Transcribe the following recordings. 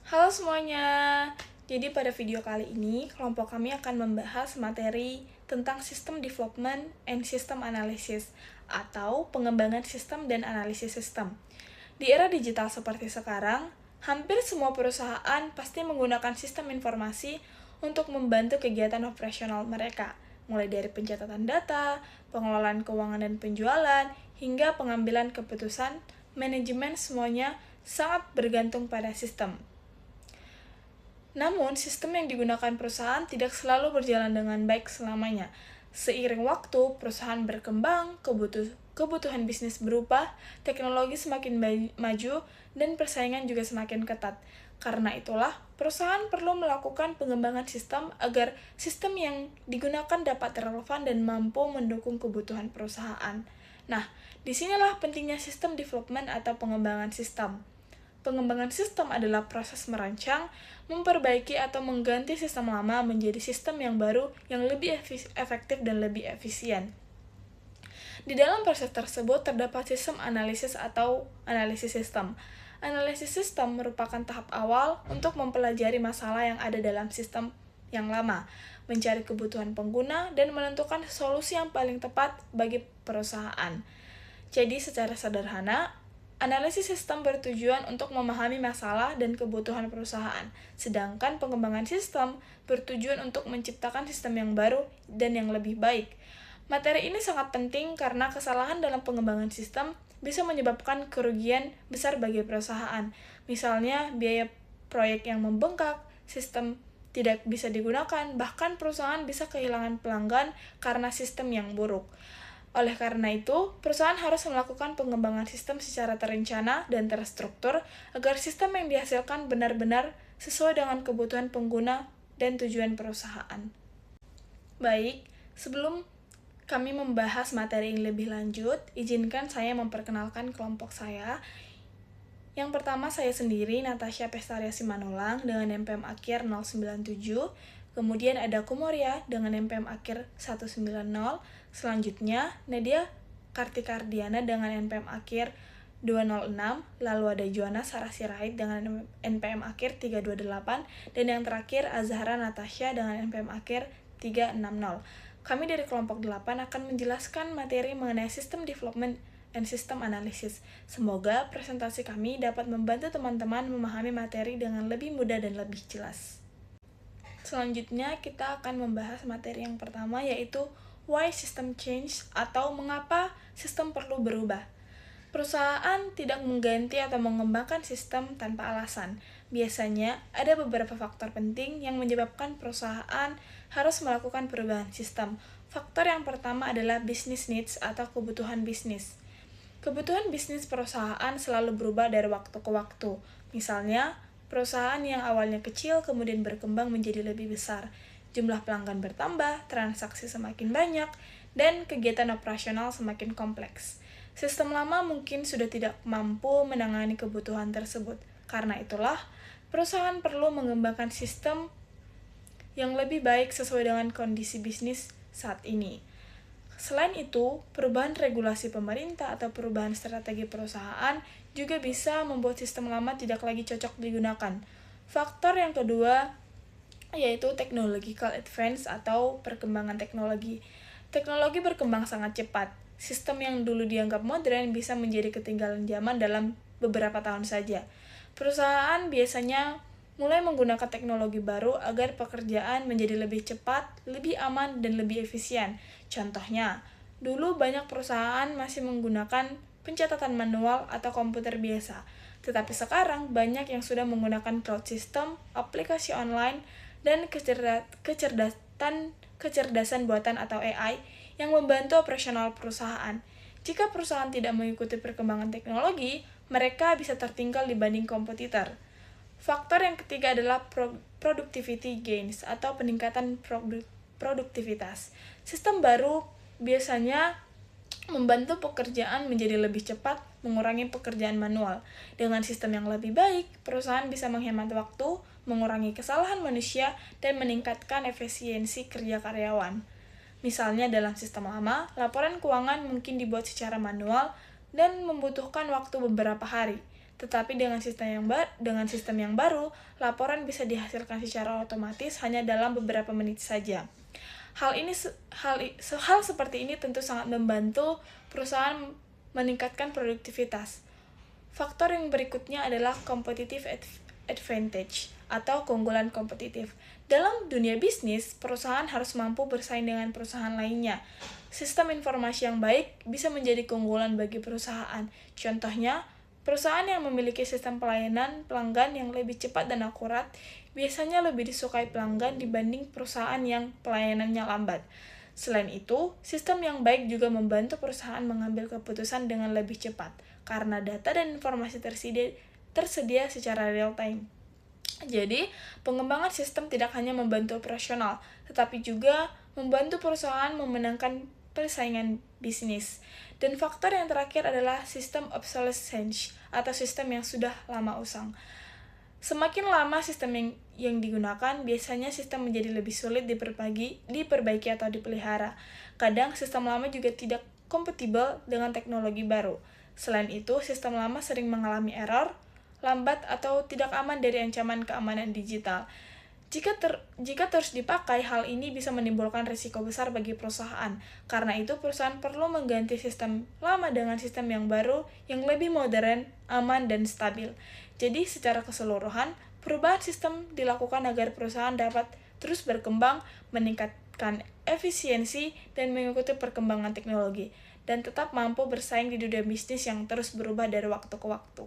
Halo semuanya, jadi pada video kali ini kelompok kami akan membahas materi tentang System Development and System Analysis atau pengembangan sistem dan analisis sistem. Di era digital seperti sekarang, hampir semua perusahaan pasti menggunakan sistem informasi untuk membantu kegiatan operasional mereka, mulai dari pencatatan data, pengelolaan keuangan dan penjualan, hingga pengambilan keputusan, manajemen semuanya sangat bergantung pada sistem. Namun, sistem yang digunakan perusahaan tidak selalu berjalan dengan baik selamanya. Seiring waktu, perusahaan berkembang, kebutuhan bisnis berubah, teknologi semakin maju, dan persaingan juga semakin ketat. Karena itulah, perusahaan perlu melakukan pengembangan sistem agar sistem yang digunakan dapat relevan dan mampu mendukung kebutuhan perusahaan. Nah, disinilah pentingnya sistem development atau pengembangan sistem. Pengembangan sistem adalah proses merancang, memperbaiki atau mengganti sistem lama menjadi sistem yang baru yang lebih efektif dan lebih efisien. Di dalam proses tersebut terdapat sistem analisis atau analisis sistem. Analisis sistem merupakan tahap awal untuk mempelajari masalah yang ada dalam sistem yang lama, mencari kebutuhan pengguna, dan menentukan solusi yang paling tepat bagi perusahaan. Jadi secara sederhana, analisis sistem bertujuan untuk memahami masalah dan kebutuhan perusahaan, sedangkan pengembangan sistem bertujuan untuk menciptakan sistem yang baru dan yang lebih baik. Materi ini sangat penting karena kesalahan dalam pengembangan sistem bisa menyebabkan kerugian besar bagi perusahaan. Misalnya, biaya proyek yang membengkak, sistem tidak bisa digunakan, bahkan perusahaan bisa kehilangan pelanggan karena sistem yang buruk. Oleh karena itu, perusahaan harus melakukan pengembangan sistem secara terencana dan terstruktur agar sistem yang dihasilkan benar-benar sesuai dengan kebutuhan pengguna dan tujuan perusahaan. Baik, sebelum kami membahas materi yang lebih lanjut, izinkan saya memperkenalkan kelompok saya. Yang pertama, saya sendiri, Natasha Pestaria Simanullang dengan NPM akhir 097. Kemudian ada Kumoria dengan NPM akhir 190. Selanjutnya, Nadia Kartikardiana dengan NPM akhir 206. Lalu ada Joanna Sarasirait dengan NPM akhir 328. Dan yang terakhir, Azhara Natasha dengan NPM akhir 360. Kami dari kelompok 8 akan menjelaskan materi mengenai sistem development and system analysis. Semoga presentasi kami dapat membantu teman-teman memahami materi dengan lebih mudah dan lebih jelas. Selanjutnya, kita akan membahas materi yang pertama, yaitu Why System Change atau mengapa sistem perlu berubah. Perusahaan tidak mengganti atau mengembangkan sistem tanpa alasan. Biasanya, ada beberapa faktor penting yang menyebabkan perusahaan harus melakukan perubahan sistem. Faktor yang pertama adalah business needs atau kebutuhan bisnis. Kebutuhan bisnis perusahaan selalu berubah dari waktu ke waktu. Misalnya, perusahaan yang awalnya kecil kemudian berkembang menjadi lebih besar. Jumlah pelanggan bertambah, transaksi semakin banyak, dan kegiatan operasional semakin kompleks. Sistem lama mungkin sudah tidak mampu menangani kebutuhan tersebut. Karena itulah, perusahaan perlu mengembangkan sistem yang lebih baik sesuai dengan kondisi bisnis saat ini. Selain itu, perubahan regulasi pemerintah atau perubahan strategi perusahaan juga bisa membuat sistem lama tidak lagi cocok digunakan. Faktor yang kedua yaitu technological advance atau perkembangan teknologi. Teknologi berkembang sangat cepat. Sistem yang dulu dianggap modern bisa menjadi ketinggalan zaman dalam beberapa tahun saja. Perusahaan biasanya mulai menggunakan teknologi baru agar pekerjaan menjadi lebih cepat, lebih aman, dan lebih efisien. Contohnya, dulu banyak perusahaan masih menggunakan pencatatan manual atau komputer biasa. Tetapi sekarang banyak yang sudah menggunakan cloud system, aplikasi online, dan kecerdasan buatan atau AI yang membantu operasional perusahaan. Jika perusahaan tidak mengikuti perkembangan teknologi, mereka bisa tertinggal dibanding kompetitor. Faktor yang ketiga adalah productivity gains atau peningkatan produktivitas. Sistem baru biasanya membantu pekerjaan menjadi lebih cepat, mengurangi pekerjaan manual. Dengan sistem yang lebih baik, perusahaan bisa menghemat waktu, mengurangi kesalahan manusia, dan meningkatkan efisiensi kerja karyawan. Misalnya dalam sistem lama, laporan keuangan mungkin dibuat secara manual dan membutuhkan waktu beberapa hari. Tetapi dengan sistem yang baru, laporan bisa dihasilkan secara otomatis hanya dalam beberapa menit saja. Hal seperti ini tentu sangat membantu perusahaan meningkatkan produktivitas. Faktor yang berikutnya adalah competitive advantage atau keunggulan kompetitif. Dalam dunia bisnis, perusahaan harus mampu bersaing dengan perusahaan lainnya. Sistem informasi yang baik bisa menjadi keunggulan bagi perusahaan. Contohnya, perusahaan yang memiliki sistem pelayanan pelanggan yang lebih cepat dan akurat biasanya lebih disukai pelanggan dibanding perusahaan yang pelayanannya lambat. Selain itu, sistem yang baik juga membantu perusahaan mengambil keputusan dengan lebih cepat, karena data dan informasi tersedia secara real-time. Jadi, pengembangan sistem tidak hanya membantu operasional, tetapi juga membantu perusahaan memenangkan persaingan bisnis. Dan faktor yang terakhir adalah sistem obsolescence, atau sistem yang sudah lama usang. Semakin lama sistem yang digunakan, biasanya sistem menjadi lebih sulit diperbaiki atau dipelihara. Kadang sistem lama juga tidak kompatibel dengan teknologi baru. Selain itu, sistem lama sering mengalami error, lambat, atau tidak aman dari ancaman keamanan digital. Jika terus dipakai, hal ini bisa menimbulkan risiko besar bagi perusahaan. Karena itu, perusahaan perlu mengganti sistem lama dengan sistem yang baru, yang lebih modern, aman, dan stabil. Jadi, secara keseluruhan, perubahan sistem dilakukan agar perusahaan dapat terus berkembang, meningkatkan efisiensi, dan mengikuti perkembangan teknologi, dan tetap mampu bersaing di dunia bisnis yang terus berubah dari waktu ke waktu.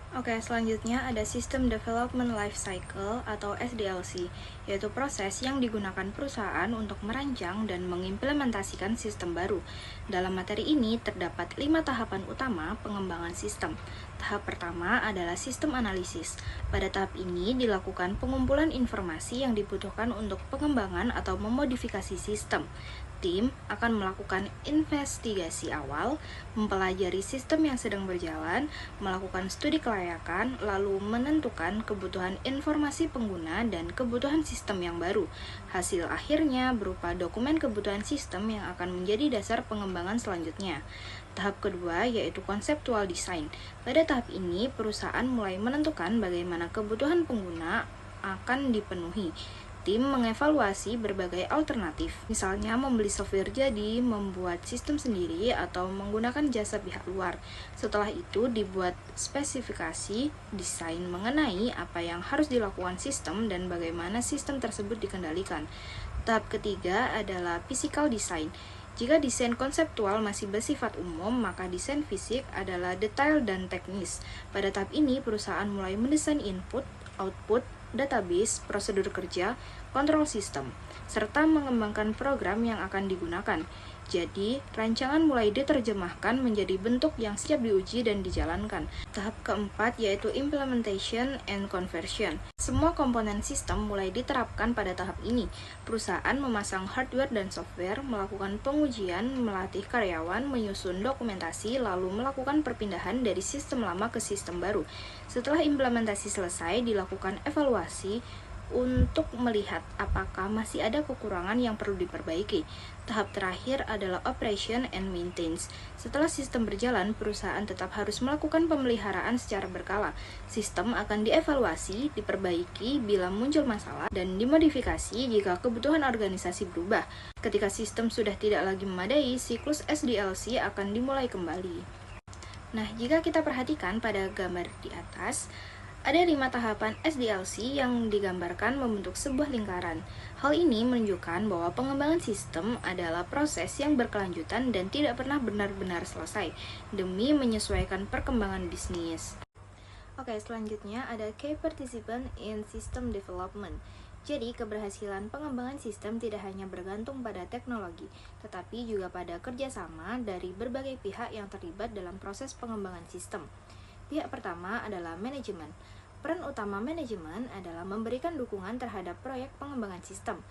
Oke, selanjutnya ada System Development Life Cycle atau SDLC, yaitu proses yang digunakan perusahaan untuk merancang dan mengimplementasikan sistem baru. Dalam materi ini terdapat 5 tahapan utama pengembangan sistem. Tahap pertama adalah sistem analisis. Pada tahap ini dilakukan pengumpulan informasi yang dibutuhkan untuk pengembangan atau memodifikasi sistem. Tim akan melakukan investigasi awal, mempelajari sistem yang sedang berjalan, melakukan studi kelayakan, lalu menentukan kebutuhan informasi pengguna dan kebutuhan sistem yang baru. Hasil akhirnya berupa dokumen kebutuhan sistem yang akan menjadi dasar pengembangan selanjutnya. Tahap kedua yaitu conceptual design. Pada tahap ini, perusahaan mulai menentukan bagaimana kebutuhan pengguna akan dipenuhi. Tim mengevaluasi berbagai alternatif, misalnya membeli software jadi, membuat sistem sendiri, atau menggunakan jasa pihak luar. Setelah itu dibuat spesifikasi desain mengenai apa yang harus dilakukan sistem dan bagaimana sistem tersebut dikendalikan. Tahap ketiga adalah physical design. Jika desain konseptual masih bersifat umum, maka desain fisik adalah detail dan teknis. Pada tahap ini, perusahaan mulai mendesain input, output, database, prosedur kerja, kontrol sistem, serta mengembangkan program yang akan digunakan. Jadi, rancangan mulai diterjemahkan menjadi bentuk yang siap diuji dan dijalankan. Tahap keempat yaitu implementation and conversion. Semua komponen sistem mulai diterapkan pada tahap ini. Perusahaan memasang hardware dan software, melakukan pengujian, melatih karyawan, menyusun dokumentasi, lalu melakukan perpindahan dari sistem lama ke sistem baru. Setelah implementasi selesai, dilakukan evaluasi untuk melihat apakah masih ada kekurangan yang perlu diperbaiki. Tahap terakhir adalah operation and maintenance. Setelah sistem berjalan, perusahaan tetap harus melakukan pemeliharaan secara berkala. Sistem akan dievaluasi, diperbaiki bila muncul masalah, dan dimodifikasi jika kebutuhan organisasi berubah. Ketika sistem sudah tidak lagi memadai, siklus SDLC akan dimulai kembali. Nah, jika kita perhatikan pada gambar di atas, ada 5 tahapan SDLC yang digambarkan membentuk sebuah lingkaran. Hal ini menunjukkan bahwa pengembangan sistem adalah proses yang berkelanjutan dan tidak pernah benar-benar selesai demi menyesuaikan perkembangan bisnis. Oke, selanjutnya ada Key Participant in System Development. Jadi, keberhasilan pengembangan sistem tidak hanya bergantung pada teknologi, tetapi juga pada kerjasama dari berbagai pihak yang terlibat dalam proses pengembangan sistem. Pihak pertama adalah manajemen. Peran utama manajemen adalah memberikan dukungan terhadap proyek pengembangan sistem,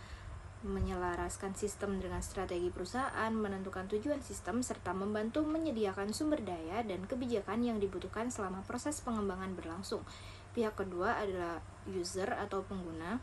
menyelaraskan sistem dengan strategi perusahaan, menentukan tujuan sistem, serta membantu menyediakan sumber daya dan kebijakan yang dibutuhkan selama proses pengembangan berlangsung. Pihak kedua adalah user atau pengguna.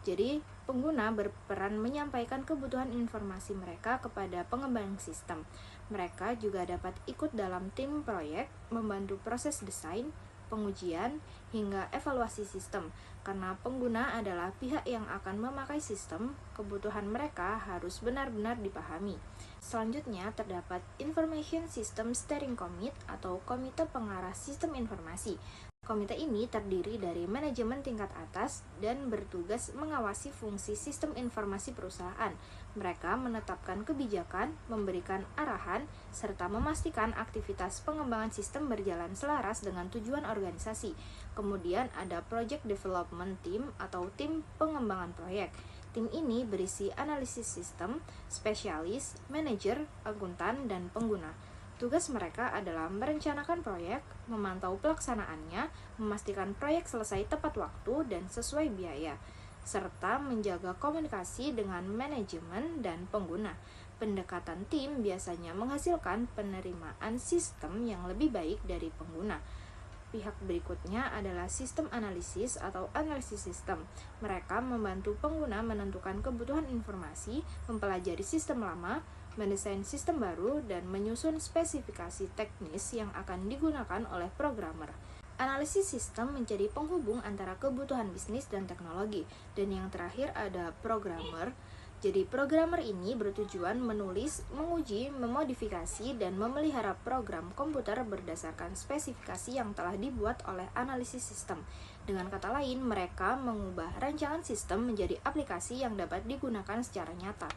Jadi, pengguna berperan menyampaikan kebutuhan informasi mereka kepada pengembang sistem. Mereka juga dapat ikut dalam tim proyek, membantu proses desain, pengujian, hingga evaluasi sistem. Karena pengguna adalah pihak yang akan memakai sistem, kebutuhan mereka harus benar-benar dipahami. Selanjutnya, terdapat Information System Steering Committee atau Komite Pengarah Sistem Informasi. Komite ini terdiri dari manajemen tingkat atas dan bertugas mengawasi fungsi sistem informasi perusahaan. Mereka menetapkan kebijakan, memberikan arahan, serta memastikan aktivitas pengembangan sistem berjalan selaras dengan tujuan organisasi. Kemudian ada Project Development Team atau tim pengembangan proyek. Tim ini berisi analisis sistem, spesialis, manajer, akuntan, dan pengguna. Tugas mereka adalah merencanakan proyek, memantau pelaksanaannya, memastikan proyek selesai tepat waktu dan sesuai biaya, serta menjaga komunikasi dengan manajemen dan pengguna. Pendekatan tim biasanya menghasilkan penerimaan sistem yang lebih baik dari pengguna. Pihak berikutnya adalah sistem analisis atau analisis sistem. Mereka membantu pengguna menentukan kebutuhan informasi, mempelajari sistem lama, mendesain sistem baru, dan menyusun spesifikasi teknis yang akan digunakan oleh programmer. Analisis sistem menjadi penghubung antara kebutuhan bisnis dan teknologi. Dan yang terakhir ada programmer. Jadi programmer ini bertujuan menulis, menguji, memodifikasi, dan memelihara program komputer berdasarkan spesifikasi yang telah dibuat oleh analisis sistem. Dengan kata lain, mereka mengubah rancangan sistem menjadi aplikasi yang dapat digunakan secara nyata.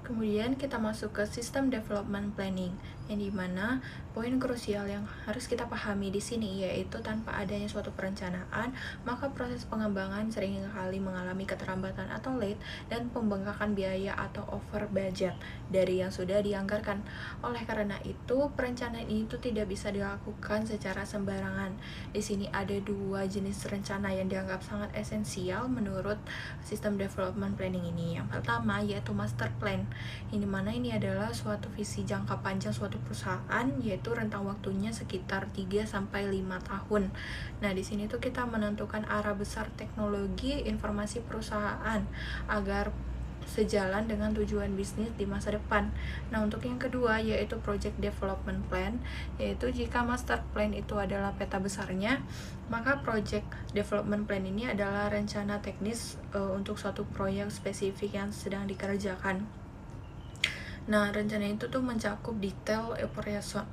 Kemudian kita masuk ke sistem development planning, yang dimana poin krusial yang harus kita pahami di sini yaitu tanpa adanya suatu perencanaan, maka proses pengembangan seringkali mengalami keterlambatan atau late dan pembengkakan biaya atau over budget dari yang sudah dianggarkan. Oleh karena itu, perencanaan itu tidak bisa dilakukan secara sembarangan. Di sini ada dua jenis rencana yang dianggap sangat esensial menurut sistem development planning ini. Yang pertama yaitu master plan. Ini mana ini adalah suatu visi jangka panjang suatu perusahaan, yaitu rentang waktunya sekitar 3-5 tahun. Nah, di sini tuh kita menentukan arah besar teknologi informasi perusahaan agar sejalan dengan tujuan bisnis di masa depan. Nah, untuk yang kedua yaitu project development plan, yaitu jika master plan itu adalah peta besarnya, maka project development plan ini adalah rencana teknis untuk suatu proyek spesifik yang sedang dikerjakan. Nah, rencana itu tuh mencakup detail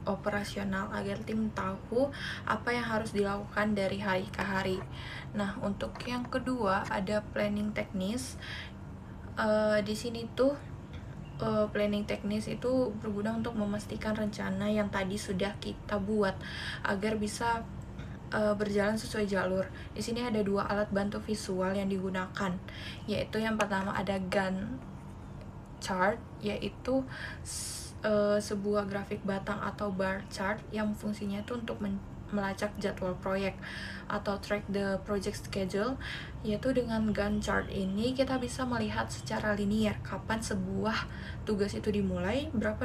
operasional agar tim tahu apa yang harus dilakukan dari hari ke hari. Nah, untuk yang kedua ada planning teknis. Di sini tuh planning teknis itu berguna untuk memastikan rencana yang tadi sudah kita buat agar bisa berjalan sesuai jalur. Di sini ada dua alat bantu visual yang digunakan, yaitu yang pertama ada Gantt chart, yaitu sebuah grafik batang atau bar chart yang fungsinya itu untuk melacak jadwal proyek atau track the project schedule. Yaitu dengan Gantt chart ini kita bisa melihat secara linear kapan sebuah tugas itu dimulai, berapa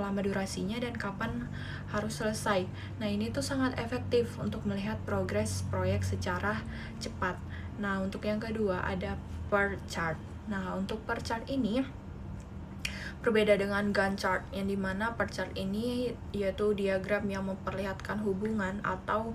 lama durasinya, dan kapan harus selesai. Nah, ini tuh sangat efektif untuk melihat progres proyek secara cepat. Nah, untuk yang kedua ada bar chart. Nah, untuk per chart ini berbeda dengan Gantt chart, yang dimana per chart ini yaitu diagram yang memperlihatkan hubungan atau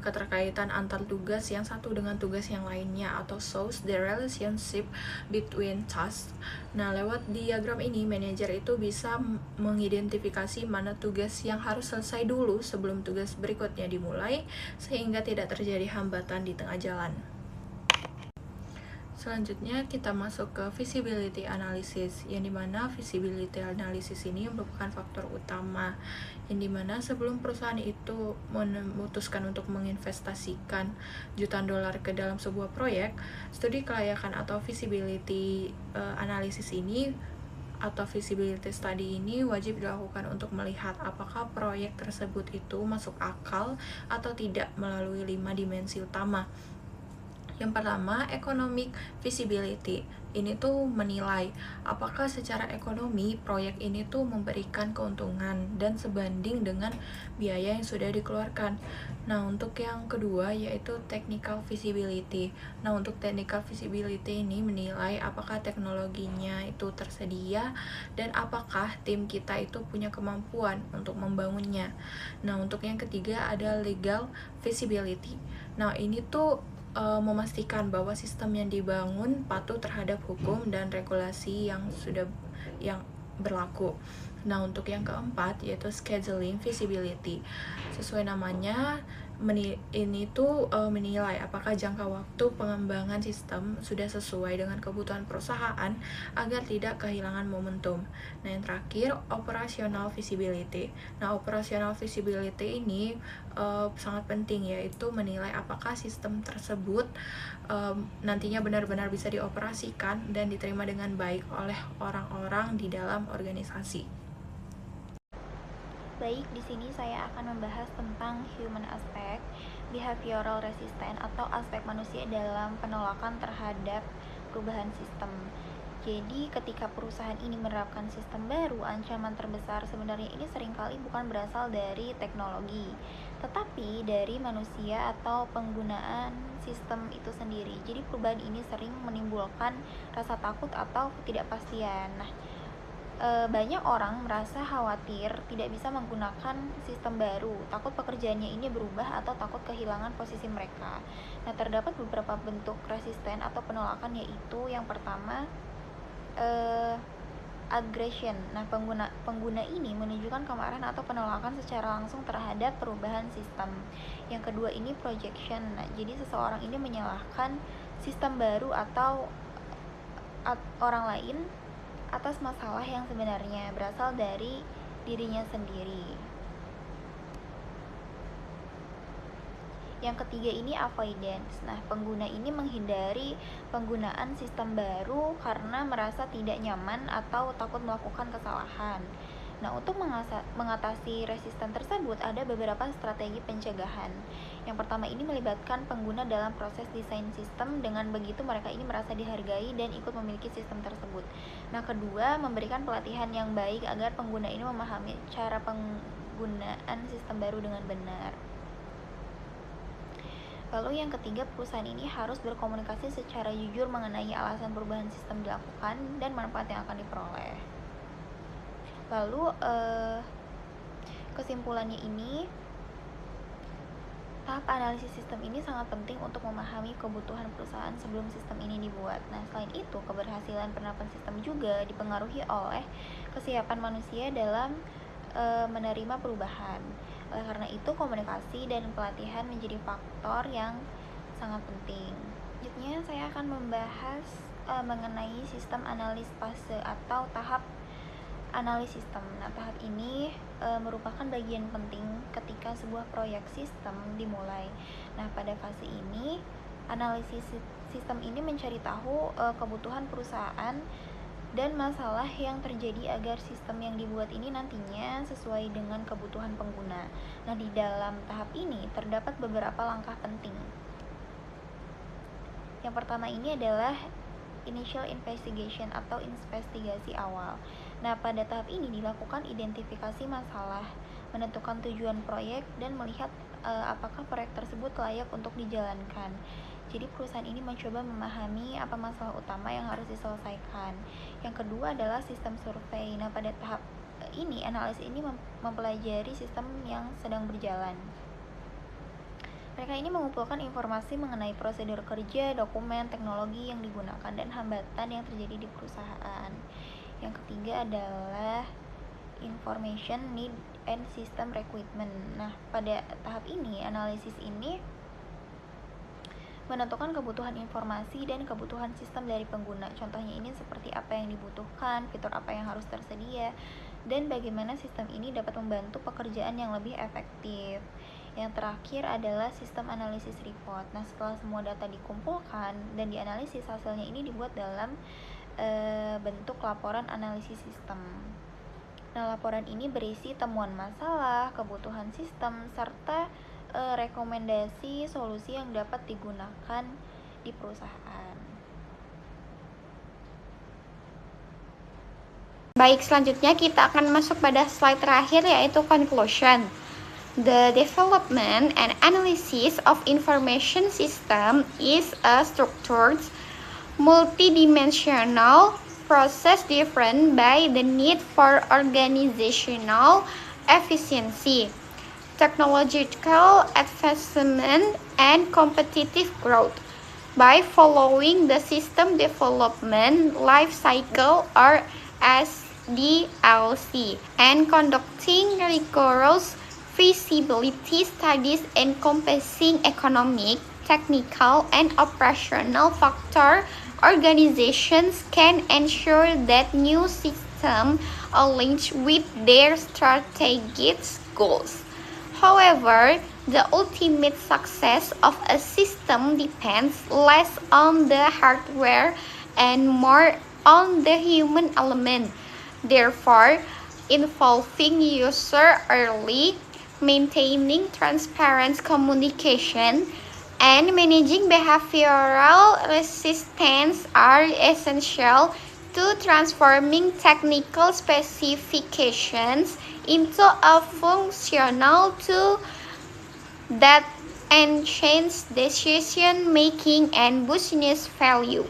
keterkaitan antar tugas yang satu dengan tugas yang lainnya, atau shows the relationship between tasks. Nah, lewat diagram ini manajer itu bisa mengidentifikasi mana tugas yang harus selesai dulu sebelum tugas berikutnya dimulai, sehingga tidak terjadi hambatan di tengah jalan. Selanjutnya kita masuk ke feasibility analysis, yang dimana feasibility analysis ini merupakan faktor utama, yang dimana sebelum perusahaan itu memutuskan untuk menginvestasikan jutaan dolar ke dalam sebuah proyek, studi kelayakan atau feasibility analysis ini atau feasibility study ini wajib dilakukan untuk melihat apakah proyek tersebut itu masuk akal atau tidak melalui 5 dimensi utama. Yang pertama, economic feasibility. Ini tuh menilai apakah secara ekonomi proyek ini tuh memberikan keuntungan dan sebanding dengan biaya yang sudah dikeluarkan. Nah, untuk yang kedua yaitu technical feasibility. Nah, untuk technical feasibility ini menilai apakah teknologinya itu tersedia dan apakah tim kita itu punya kemampuan untuk membangunnya. Nah, untuk yang ketiga ada legal feasibility. Nah, ini tuh memastikan bahwa sistem yang dibangun patuh terhadap hukum dan regulasi yang berlaku. Nah, untuk yang keempat yaitu scheduling feasibility. Sesuai namanya, ini tuh menilai apakah jangka waktu pengembangan sistem sudah sesuai dengan kebutuhan perusahaan agar tidak kehilangan momentum. Nah, yang terakhir operational feasibility. Nah, operational feasibility ini sangat penting, yaitu menilai apakah sistem tersebut nantinya benar-benar bisa dioperasikan dan diterima dengan baik oleh orang-orang di dalam organisasi. Baik, di sini saya akan membahas tentang human aspect, behavioral resistance atau aspek manusia dalam penolakan terhadap perubahan sistem. Jadi, ketika perusahaan ini menerapkan sistem baru, ancaman terbesar sebenarnya ini seringkali bukan berasal dari teknologi, tetapi dari manusia atau penggunaan sistem itu sendiri. Jadi, perubahan ini sering menimbulkan rasa takut atau ketidakpastian. Nah, banyak orang merasa khawatir tidak bisa menggunakan sistem baru, takut pekerjaannya ini berubah atau takut kehilangan posisi mereka. Nah, terdapat beberapa bentuk resisten atau penolakan, yaitu yang pertama aggression. Nah, pengguna ini menunjukkan kemarahan atau penolakan secara langsung terhadap perubahan sistem. Yang kedua ini projection. Nah, jadi seseorang ini menyalahkan sistem baru atau orang lain atas masalah yang sebenarnya berasal dari dirinya sendiri. Yang ketiga ini avoidance. Nah, pengguna ini menghindari penggunaan sistem baru karena merasa tidak nyaman atau takut melakukan kesalahan. Nah, untuk mengatasi resisten tersebut ada beberapa strategi pencegahan. Yang pertama ini melibatkan pengguna dalam proses desain sistem, dengan begitu mereka ini merasa dihargai dan ikut memiliki sistem tersebut. Nah, kedua, memberikan pelatihan yang baik agar pengguna ini memahami cara penggunaan sistem baru dengan benar. Lalu yang ketiga, perusahaan ini harus berkomunikasi secara jujur mengenai alasan perubahan sistem dilakukan dan manfaat yang akan diperoleh. Lalu kesimpulannya ini, tahap analisis sistem ini sangat penting untuk memahami kebutuhan perusahaan sebelum sistem ini dibuat. Nah, selain itu, keberhasilan penerapan sistem juga dipengaruhi oleh kesiapan manusia dalam menerima perubahan. Oleh karena itu, komunikasi dan pelatihan menjadi faktor yang sangat penting. Selanjutnya, saya akan membahas mengenai sistem analis fase atau tahap analisis sistem. Nah, tahap ini merupakan bagian penting ketika sebuah proyek sistem dimulai. Nah, pada fase ini, analisis sistem ini mencari tahu kebutuhan perusahaan dan masalah yang terjadi agar sistem yang dibuat ini nantinya sesuai dengan kebutuhan pengguna. Nah, di dalam tahap ini terdapat beberapa langkah penting. Yang pertama ini adalah initial investigation atau investigasi awal. Nah, pada tahap ini dilakukan identifikasi masalah, menentukan tujuan proyek, dan melihat apakah proyek tersebut layak untuk dijalankan. Jadi perusahaan ini mencoba memahami apa masalah utama yang harus diselesaikan. Yang kedua adalah sistem survei. Nah, pada tahap ini analis ini mempelajari sistem yang sedang berjalan. Mereka ini mengumpulkan informasi mengenai prosedur kerja, dokumen, teknologi yang digunakan, dan hambatan yang terjadi di perusahaan. Yang ketiga adalah information need and system requirement. Nah, pada tahap ini, analisis ini menentukan kebutuhan informasi dan kebutuhan sistem dari pengguna. Contohnya ini seperti apa yang dibutuhkan, fitur apa yang harus tersedia, dan bagaimana sistem ini dapat membantu pekerjaan yang lebih efektif. Yang terakhir adalah sistem analisis report. Nah, setelah semua data dikumpulkan dan dianalisis, hasilnya ini dibuat dalam bentuk laporan analisis sistem. Nah, laporan ini berisi temuan masalah, kebutuhan sistem, serta rekomendasi solusi yang dapat digunakan di perusahaan. Baik, selanjutnya kita akan masuk pada slide terakhir, yaitu conclusion. The development and analysis of information system is a structured, multidimensional process driven by the need for organizational efficiency, technological advancement, and competitive growth. By following the system development life cycle, or SDLC, and conducting rigorous feasibility studies encompassing economic, technical, and operational factors, organizations can ensure that new systems align with their strategic goals. However, the ultimate success of a system depends less on the hardware and more on the human element, therefore involving user early, maintaining transparent communication, and managing behavioral resistance are essential to transforming technical specifications into a functional tool that enhance decision making and business value.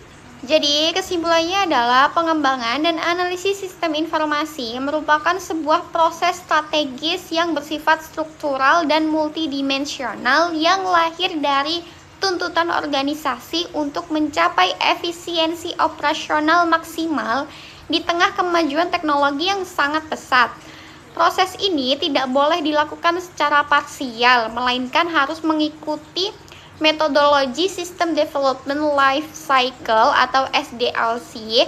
Jadi kesimpulannya adalah pengembangan dan analisis sistem informasi merupakan sebuah proses strategis yang bersifat struktural dan multidimensional yang lahir dari tuntutan organisasi untuk mencapai efisiensi operasional maksimal di tengah kemajuan teknologi yang sangat pesat. Proses ini tidak boleh dilakukan secara parsial, melainkan harus mengikuti metodologi System Development Life Cycle atau SDLC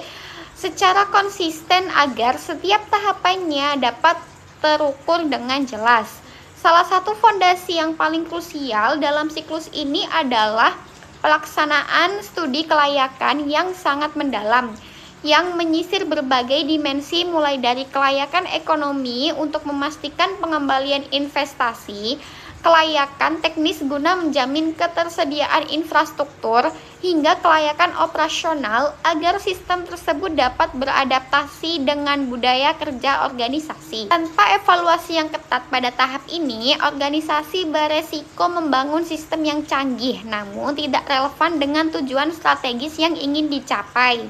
secara konsisten agar setiap tahapannya dapat terukur dengan jelas. Salah satu fondasi yang paling krusial dalam siklus ini adalah pelaksanaan studi kelayakan yang sangat mendalam, yang menyisir berbagai dimensi mulai dari kelayakan ekonomi untuk memastikan pengembalian investasi, kelayakan teknis guna menjamin ketersediaan infrastruktur, hingga kelayakan operasional agar sistem tersebut dapat beradaptasi dengan budaya kerja organisasi. Tanpa evaluasi yang ketat pada tahap ini, organisasi beresiko membangun sistem yang canggih namun tidak relevan dengan tujuan strategis yang ingin dicapai.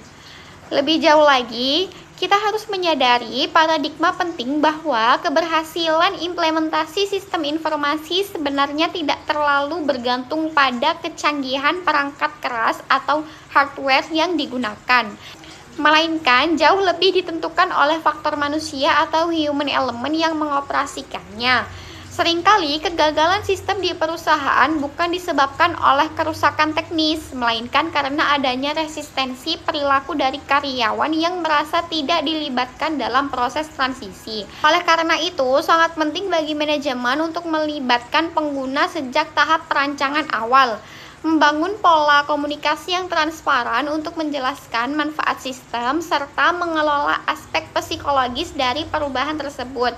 Lebih jauh lagi, kita harus menyadari paradigma penting bahwa keberhasilan implementasi sistem informasi sebenarnya tidak terlalu bergantung pada kecanggihan perangkat keras atau hardware yang digunakan, melainkan jauh lebih ditentukan oleh faktor manusia atau human element yang mengoperasikannya. Seringkali kegagalan sistem di perusahaan bukan disebabkan oleh kerusakan teknis, melainkan karena adanya resistensi perilaku dari karyawan yang merasa tidak dilibatkan dalam proses transisi. Oleh karena itu, sangat penting bagi manajemen untuk melibatkan pengguna sejak tahap perancangan awal, membangun pola komunikasi yang transparan untuk menjelaskan manfaat sistem, serta mengelola aspek psikologis dari perubahan tersebut.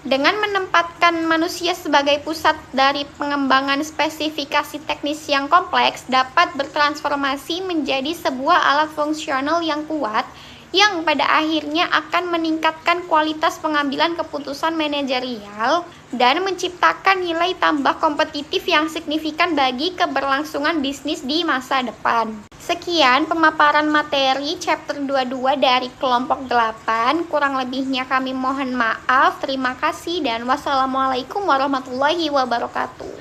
Dengan menempatkan manusia sebagai pusat dari pengembangan spesifikasi teknis yang kompleks dapat bertransformasi menjadi sebuah alat fungsional yang kuat yang pada akhirnya akan meningkatkan kualitas pengambilan keputusan manajerial dan menciptakan nilai tambah kompetitif yang signifikan bagi keberlangsungan bisnis di masa depan. Sekian pemaparan materi chapter 22 dari kelompok 8. Kurang lebihnya kami mohon maaf. Terima kasih dan wassalamualaikum warahmatullahi wabarakatuh.